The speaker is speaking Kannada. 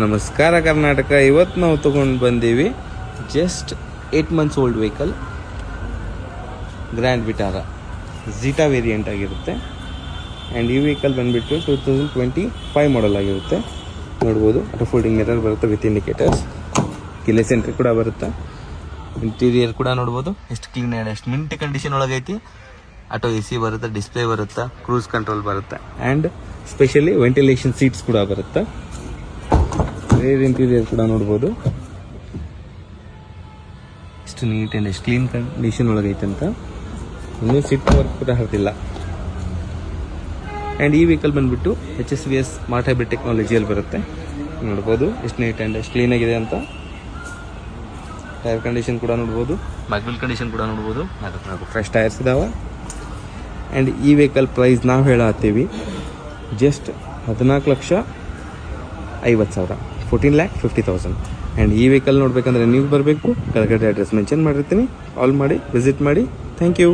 ನಮಸ್ಕಾರ ಕರ್ನಾಟಕ. ಇವತ್ತು ನಾವು ತೊಗೊಂಡು ಬಂದೀವಿ just 8 months old vehicle, grand Vitara zeta variant ಆಗಿರುತ್ತೆ. ಆ್ಯಂಡ್ ಈ ವೆಹಿಕಲ್ ಬಂದುಬಿಟ್ಟು 2025 ಮಾಡಲ್ ಆಗಿರುತ್ತೆ. ನೋಡ್ಬೋದು ಆಟೋ ಫೋಲ್ಡಿಂಗ್ ಮಿರರ್ ಬರುತ್ತೆ ವಿತ್ ಇಂಡಿಕೇಟರ್ಸ್, ಕಿಲೆ ಸೆಂಟ್ರಿ ಕೂಡ ಬರುತ್ತೆ. ಇಂಟೀರಿಯರ್ ಕೂಡ ನೋಡ್ಬೋದು ಎಷ್ಟು ಕ್ಲೀನ್ ಆ್ಯಂಡ್ ಎಷ್ಟು ಮಿಂಟ್ ಕಂಡೀಷನ್ ಒಳಗೈತಿ. ಆಟೋ AC ಬರುತ್ತೆ, ಡಿಸ್ಪ್ಲೇ ಬರುತ್ತೆ, ಕ್ರೂಸ್ ಕಂಟ್ರೋಲ್ ಬರುತ್ತೆ, ಆ್ಯಂಡ್ ಸ್ಪೆಷಲಿ ವೆಂಟಿಲೇಷನ್ ಸೀಟ್ಸ್ ಕೂಡ ಬರುತ್ತೆ. ರೇರ್ ಇಂಟೀರಿಯರ್ ಕೂಡ ನೋಡ್ಬೋದು ಎಷ್ಟು ನೀಟ್ ಆ್ಯಂಡ್ ಎಷ್ಟು ಕ್ಲೀನ್ ಕಂಡೀಷನ್ ಒಳಗೈತೆ ಅಂತ. ಇನ್ನೂ ಸಿಟ್ ವರ್ಕ್ ಕೂಡ ಹತ್ತಿಲ್ಲ. ಆ್ಯಂಡ್ ಈ ವೆಹಿಕಲ್ ಬಂದುಬಿಟ್ಟು HSVS ಸ್ಮಾರ್ಟ್ ಹೈಬ್ರಿಡ್ ಟೆಕ್ನಾಲಜಿಯಲ್ಲಿ ಬರುತ್ತೆ. ನೋಡ್ಬೋದು ಎಷ್ಟು ನೀಟ್ ಆ್ಯಂಡ್ ಎಷ್ಟು ಕ್ಲೀನಾಗಿದೆ ಅಂತ. ಟೈರ್ ಕಂಡೀಷನ್ ಕೂಡ ನೋಡ್ಬೋದು, ಮ್ಯಾಗ್ವಿಲ್ ಕಂಡೀಷನ್ ಕೂಡ ನೋಡ್ಬೋದು. ನಾಲ್ಕು ಫ್ರೆಶ್ ಟೈರ್ಸ್ ಇದಾವೆ. ಆ್ಯಂಡ್ ಈ ವೆಹಿಕಲ್ ಪ್ರೈಸ್ ನಾವು ಹೇಳತ್ತೀವಿ ಜಸ್ಟ್ 14,50,000, 14,50,000. ಆ್ಯಂಡ್ ಈ ವೆಹಿಕಲ್ ನೋಡಬೇಕಂದ್ರೆ ನೀವು ಬರಬೇಕು. ಕೆಳಗಡೆ ಅಡ್ರೆಸ್ ಮೆನ್ಷನ್ ಮಾಡಿರ್ತೀನಿ, ಕಾಲ್ ಮಾಡಿ ವಿಸಿಟ್ ಮಾಡಿ. Thank you.